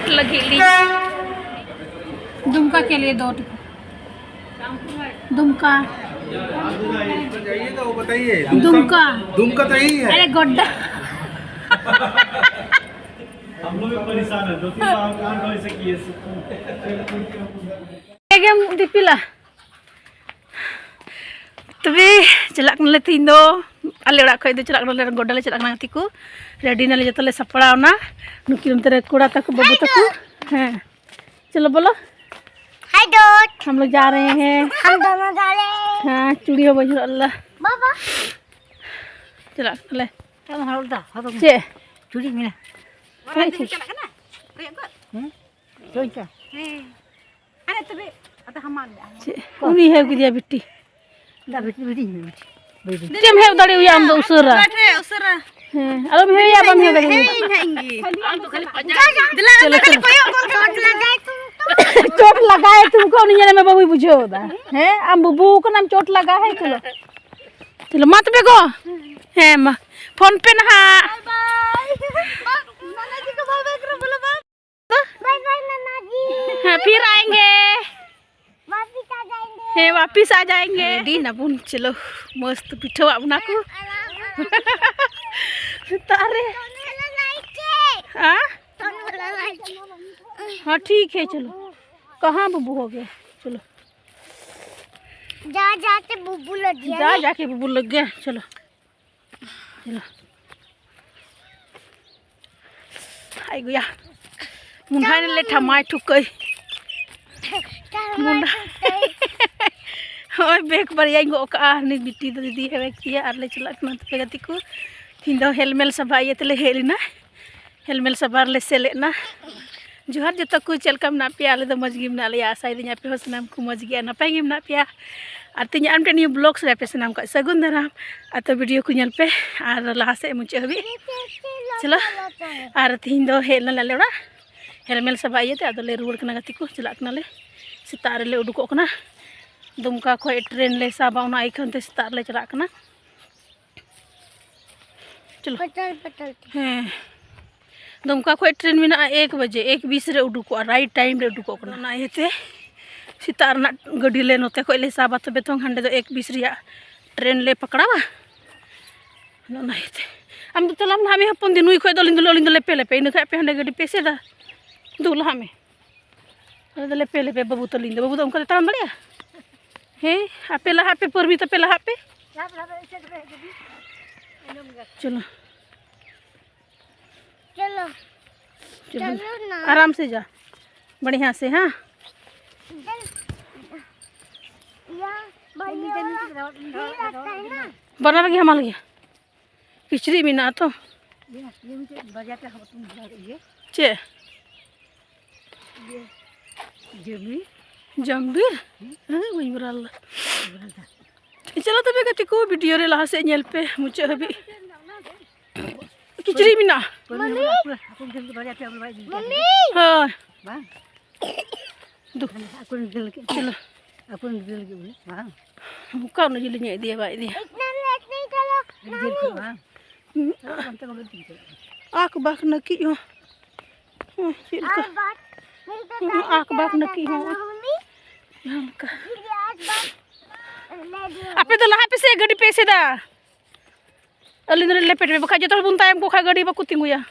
Ticket लगी ली दुमका के लिए 2 टिकट दुमका जाइएगा वो बताइए। दुमका दुमका तो यही है। अरे गोड्डा हम लोग भी परेशान है 2-3 बार काम कर सकिए dipila tapi celak nale tindo ale orak khoi do celak nale goda le celak nang tiku ready nale joto le sapra na nukirum tere koda taku babu taku हैं चलो बोलो हाय डॉट हम लोग जा रहे हैं हम दोनों जा रहे हैं हाँ चूड़ियों बजर अल्लाह बाबा celak nale हम हाउदा चे चूड़ी मिला hai चे जोइका अरे तबे आता हम मान चे उनी है कि दिया बिट्टी दा बेटी बेटी बेटी टेम है दड़ी हुई हम दो उसरा उसरा हैं अरे मैं या बम है दड़ी खाएंगे चलो चलो चोट लगाए चोट लगा है तुमको नहीं जाने में बाबू बुझो दा हैं हम बुबू को नाम चोट लगा है चलो चलो मत बेगो हैं फोन पे ना बाय नाना जी को बाय बाय करो बोलो बाय बाय बाय नाना जी हाँ फिर आएंगे वापस आ जाएंगे हैं वापिस आ जाएंगे दी ना बुन चलो मस्त पिठो अपना को तारे हाँ हाँ ठीक है चलो कहाँ बुबू हो गया चलो जा जाते बुबू लग गया जा जाके बुबू लग गया चलो चलो आई गया मुंडा ने ले ठमाई ठुकई मुंडा होय बेक बरिया गो का नि बिटी दीदी है किया आर ले चला न पे गति को हिंदो हेलमेल सभा ये तले हेलिना हेलमेल सभा ले सेलेना जोहार जतो को चलका मना पे आले दो मजगी मना ले आशा दिया पे होसनाम को मजगी नपाय गे मना पे आर तिnya am टे न्यू ब्लॉग्स रे पे सनाम का सगुन दराम आतो वीडियो को ñel पे आर लाहा से मुचे हबी चलो आर तिन दो हेलना ले ओड़ा हेलमेल सभा ये ते आदो ले रुवर कना गति को चला कना ले सितार ले उडुको कना दुमका खो ट्रेन ले साबा उना आइखन ते सितार ले चला कना चलो पटल पटल हैं दुमका खो ट्रेन में 1 बजे 1:20 रे उडुको राइट टाइम रे उडुको कना ना येते सितार ना गडी ले नोते खो ले साबा तो बेतों हंडे दो 1:20 रिया ट्रेन ले पकड़ावा ना येते हम तो तलाम हमें हपन दिन नुई खो दो लिंदो ले पे इन खा पे हंडे गडी पेसे दा दुला हमें अरे ले पे बाबू तो लिंदो बाबू तो उनका ताम बड़िया हे आपेला हापे परबी तो पेला हापे चलो चलो चलो ना आराम से जा बढ़िया से हाँ या बढ़िया लगता है ना बना लगे हमारे लिए खिचड़ी भी ना तो बजाते हम तुम ये चे जमी जम्बीर हाँ वही बराल चलो तबे कति को वीडियो रे लहा से ñel पे मुझे अभी खिचड़ी भी ना मम्मी हाँ बang दो aku ngel ke चलो aku ngel ke boleh bang buka no jelinya dia baik dia इतना लेट नहीं चलो आँख बाख नकी हो चिलका बात मेरी तो आँख बाख नकी हो मम्मी हल्का ये आज बात ले दियो आपे तो लहा पे से गडी पैसे दा अलिन ले पेट में बखा जतो बुन टाइम को खा गडी बाकु तिंगु या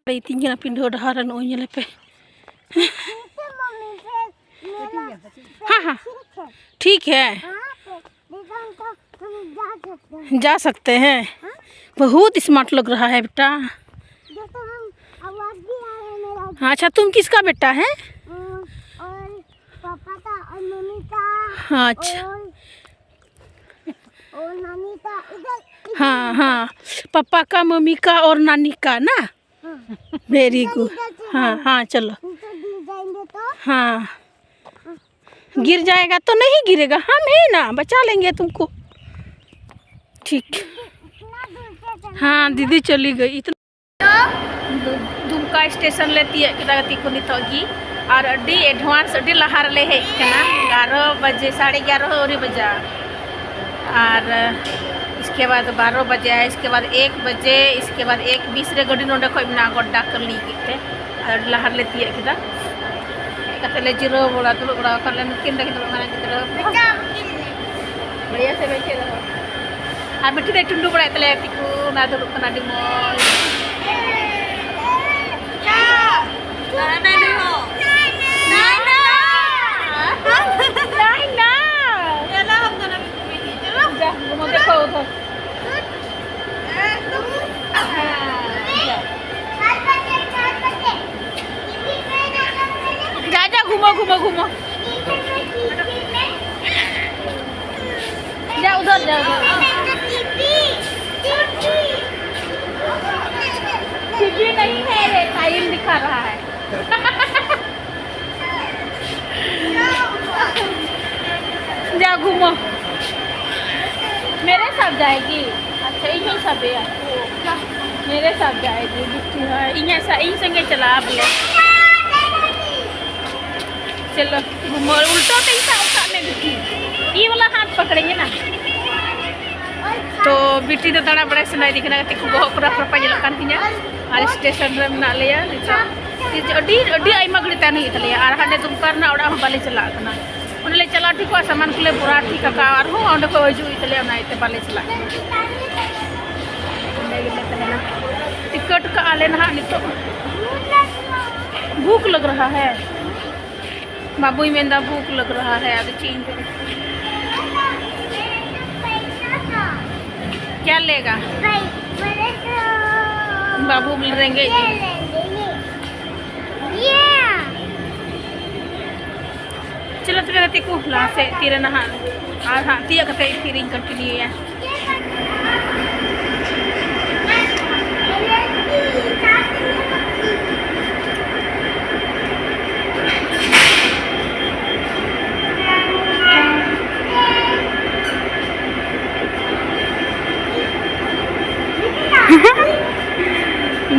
बई तिंगना पिंडो डहारन ओ ñele पे मम्मी से मेरा हाँ हाँ ठीक है जा सकते हैं बहुत स्मार्ट लग रहा है बेटा जैसे हम आवाज भी आ रहा है मेरा हाँ अच्छा तुम किसका बेटा है और पापा का और मम्मी का हाँ अच्छा और नानी का इधर हाँ हाँ पापा का मम्मी का और नानी का ना वेरी गुड हाँ हाँ चलो गिर जाएंगे तो हाँ गिर जाएगा तो नहीं गिरेगा हम है ना बचा लेंगे तुमको ठीक इतना दूर से हाँ दीदी चली गई इतना दुमका स्टेशन लेती है किदागती को नितोगी और अड्डी एडवांस अड्डी लहार ले है कना 11 बजे 11:30 और बजा और इसके बाद 12 बजे है इसके बाद 1 बजे इसके बाद 1:20 रे गड्डी नोडे खो बिना गड्डा कर ली गते lahar le tiak kita kata le jiro bola tu bora kan le mungkin dah kita mana kita Baya se beche dah ar bethi de tundu bora tele tiku na tu kana di mall जा घूमो देखो उधर जा जा घूमो घूमो घूमो जा उधर जा टीवी नहीं है रे टाइम दिखा रहा है जा घूमो मेरे साथ जाएगी अच्छा इन सब है मेरे साथ जाएगी बिट्टी है इन संगे चला आप लोग चलो घूमो उल्टा तो ऐसा उठा में बिट्टी ये वाला हाथ पकड़ेंगे ना तो बिट्टी तो दाड़ा बड़ा सुनाई दिखना तिकु बहुत पूरा प्रपा जला kan tinya hari स्टेशन रे mena leya adi aima gadi tan hi tale ar hande dumkar na oda bale chala kana onle chala ठीक है सामान कुले पूरा ठीक का और हो ओंडे को हजू इतले ना इते बाले चला टिकट का आले ना नितो भूख लग रहा है बाबू मेंदा भूख लग रहा है अब चीन क्या लेगा बाबू मिल रहेंगे चलो तो कहते को लास्ट से तीर ना हाँ हाँ तिया कहते फिर कंटिन्यू है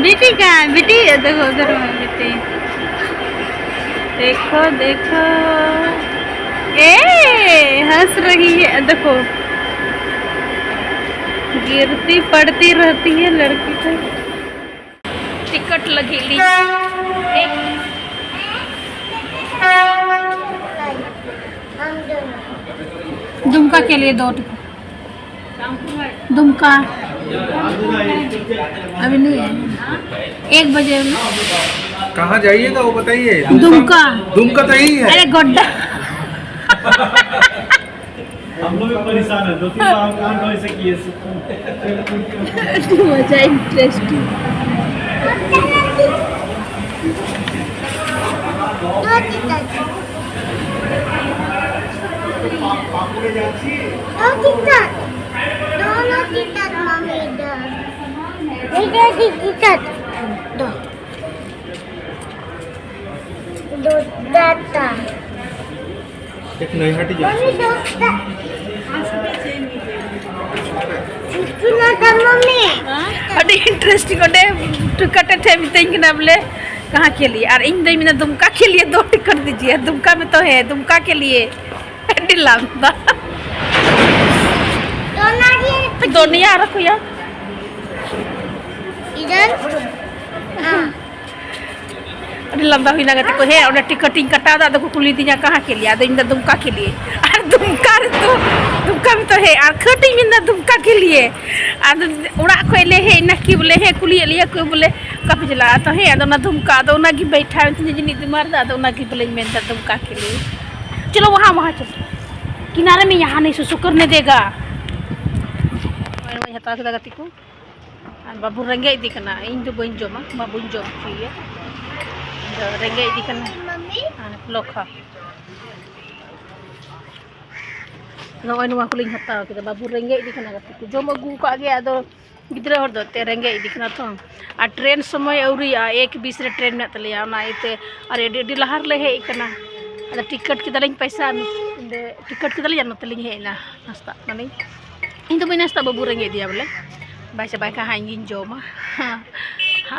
बेटी का बेटी देखो उधर बेटी देखो देखो ए हंस रही है देखो गिरती पड़ती रहती है लड़की को टिकट लगी ली दुमका के लिए 2 टिकट दुमका अभी नहीं है 1 बजे कहाँ जाइएगा वो बताइए दुमका दुमका तो यही है अरे गोड्डा हम लोग भी परेशान है 2-3 बार काम कर सकिए मजा इंटरेस्टिंग एक नई हटी अभी इंटरेस्टिंग टिकट थे मितना बोले कहाँ के लिए और इन मैंने दुमका के लिए 2 टिकट दीजिए दुमका में तो है दुमका के लिए दोनों यार रखो यार इधर अरे लंबा हुई ना को है और टिकटिंग कटा दा देखो कुली दिया कहाँ के लिए इन दुमका के लिए और दुमका में तो है और खटी में दुमका के लिए और उड़ा को ले है ना कि बोले है कुली लिए को बोले कब जला तो है अदो ना दुमका अदो ना की बैठा है जिनी दिमाग अदो ना की बोले में दुमका के लिए चलो वहाँ चलो किनारे में यहाँ नहीं सुसु करने देगा हता के गति को बाबू रेंगे इदी कना इन जो बन जमा बाबू जम चाहिए रेंगे इदी कना लोखा नोय नुआ कुलिंग हता के बाबू रेंगे इदी कना गति को जम अगू का गया अदो गिद्रा हर दोते रेंगे इदी कना तो आ ट्रेन समय औरिया 1:20 रे ट्रेन में तलिया ना इते अरे डेडी लहार ले हे कना अदा टिकट के दलिंग पैसा टिकट के दलिया न तलिंग हे ना नास्ता माने इन तो मैं नास्ता बाबू रेंगे दिया बोले बाय बाय का हाइन जोमा हाँ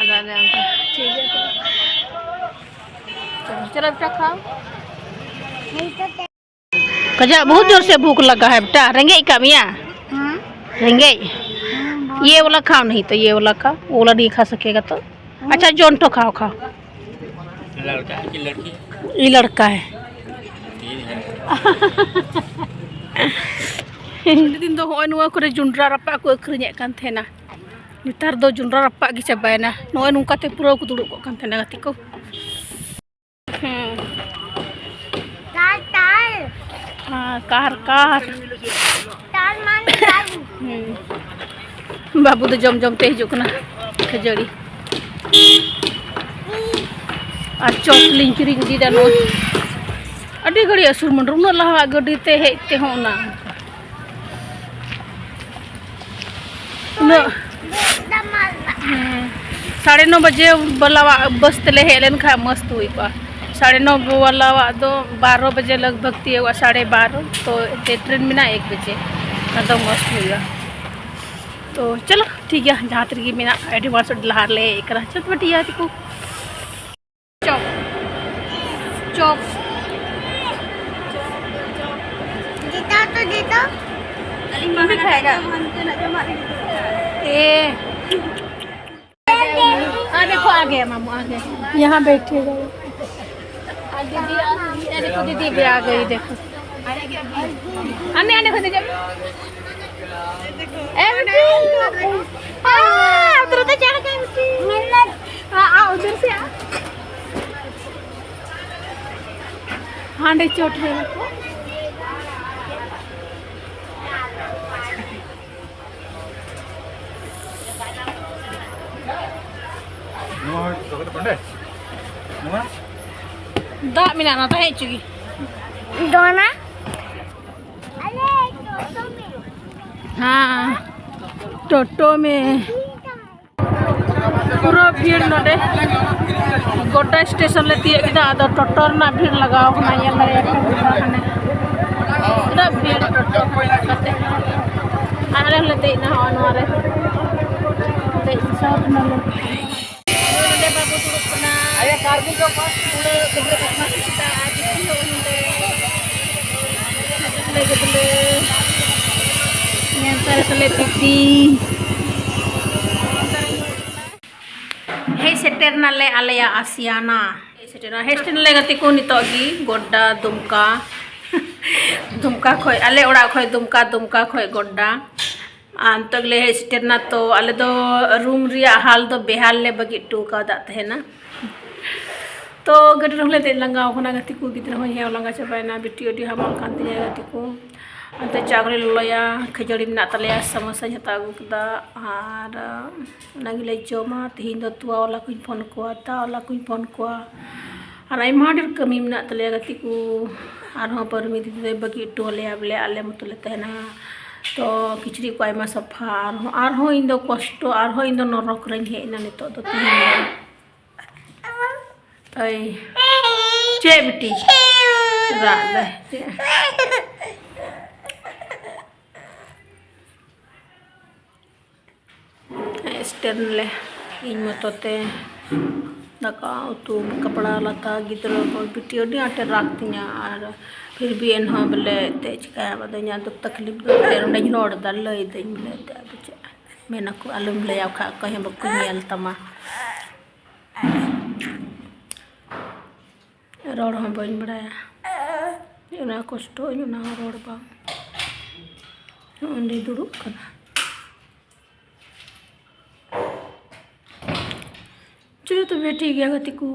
दादा ठीक है चलो बेटा खाओ कजा बहुत जोर से भूख लगा है बेटा रेंगे का मियाँ रेंगे ये वाला खाओ नहीं तो ये वाला खाओ वो वाला नहीं खा सकेगा तो अच्छा जोन तो खाओ लड़का है कि लड़की? ये लड़का है। दिन दो होय नुआ करे जुंड्रा रपा को अखरिᱧ kan thena नितार दो जुंड्रा रपा gi chabayna noy nungka te pura ko duduk kan thena gati ko ताल कार मान ताल बाबू तो जम जम ते हिजुक ना खजड़ी और चॉकलिंग किरिंग दी दानो अडी घड़ी असुर मन रुना लहा गडी ते हेते होना न 9:30 बजे वाला बस तले हेलन खा मस्त हुई पा 9:30 वाला दो 12 बजे लगभग थी 12:30 तो ट्रेन में ना 1 बजे तो मस्त हुआ। तो चलो ठीक है जहाँ तरीके में ना एडवांस लहार ले एक चल बटिया को चौक चौक जीता तो जीता भी खाएगा ए देखो आ गया मामू आ गए यहाँ बैठे गए दीदी देखो दीदी भी आ गई देखो आने आने खुद जब उधर तो चढ़ गए उधर से हांडे चोट है dak mina na tahe cugi दोना हाँ टोटो में पूरा भीड़ नोडे गोटा स्टेशन ले तिये किदा आदो टोटो ना भीड़ लगाओ ना ये लगे हने पूरा भीड़ टोटो करते आरे लेते ना हो नोरे ते सब ना लो नोडे बाबू तुरु पना आया कारगिल को पास पूरे गबरे पटना kita आज की होंदे गबरे Nyantar telepati. Hei seter nale alaya Asiana. Hei seter nale gati ko nito gi Godda Dumka. Dumka khoi ale ora khoi dumka khoi Godda. Antagle hei seter na to ale do room riya hal do behal le bagi tu ka da thena. तो गड्डी रहले ते लंगा होना गति को गिद्र हो हे लंगा चबायना बिटियो D हमाल कांति गति को अंत चागले लया खजड़ी में तले समोसा हता गुदा आर नागिले जमा तिहिन दो तुआ वाला कुछ फोन को ता वाला कुछ फोन को आर आई माडर कमी में तले गति को आर हो परमी दे बगी टोले आबले आले मतले तहना तो किचरी को आयमा सफा आर हो इन दो कष्ट आर हो इन दो नरक रही हे ना नितो तो तिहिन आई चे बेटी राले स्टेन ले इन मतोते दका उतु कपड़ा लता गिद्रो को बेटी अडी आटे राखतिया और फिर भी एन हो बले ते चिका बद냐 दुख तकलीफ दो एरंडे रोड दा लई दे बले ते बचे मेना को अलुम ले आव खा कहे बकु नेल तमा रोड हम बन बड़ाया यूना कष्ट यूना रोड बा ओंडे दुडु कना चलो तो बेटी गया गति को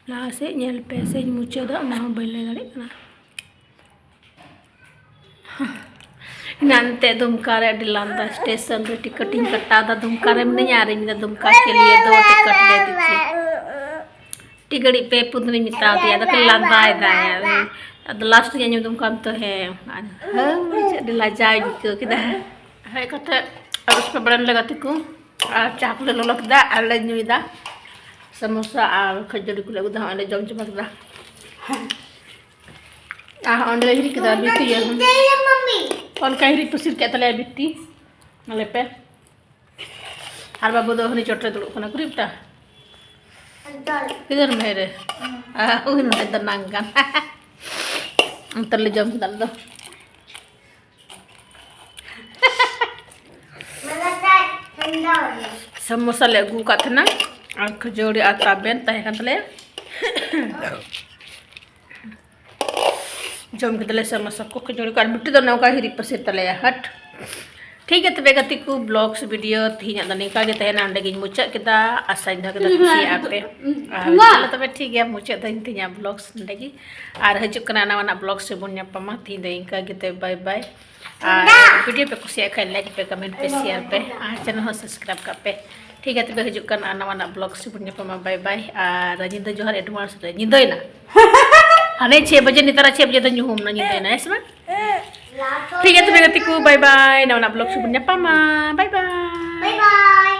लहा से नेल पे से मुचादा ना बैले दाड़ी कना नानते दुमका रे डिलांदा स्टेशन रे टिकटिंग कटादा दुमका रे में यारे में दुमका के लिए 2 टिकट दे दीजिए टिकड़ी पे पुदनी मिता दिया तो लांदा है अब लास्ट के तुम काम तो है दिला जाए को किदा है कते उस पे बड़न लगाती को चाकले लोलक दा आले नुइदा समोसा और खजड़ी को लगदा आले जम चमकदा अंडे हिरी किदा बिटी है मम्मी कौन कहिरी पुसिर के तले बिटी आले पे हर बाबू दो हनी चोटरे दुड़ कोना कुरिपटा किधर मेरे उन्होंने तो नंगन अंतर ले जम डाल दो समोसा ले गु का थे ना और खजूरी आता बेन तहे तले जम के तले sama sakko kejoli kan bitu dan nauka hiri pasir tale hat. ठीक है तबे गति को ब्लॉग्स वीडियो तीन निका के तहना अंडे की मुचा kita asa indah kita kusi ape kalau तबे ठीक है मुचा dah intinya ब्लॉग्स अंडे की आर हjuk kena anak-anak blogs sebelumnya pamah तीन इंका kita bye bye वीडियो पे कुछ like पे कमेंट पे शेयर पे चैनल को सब्सक्राइब कर पे ठीक है तबे हjuk kena anak-anak blogs sebelumnya pamah bye bye rajin dah johar advance dah nyidoi na ane 6 बजे नितरा 6 बजे dah nyuhum na nyidoi na es man ठीक है तो मैं कहती हूँ बाय बाय नवना ब्लॉग शुभ पमा बाय बाय Bye bye.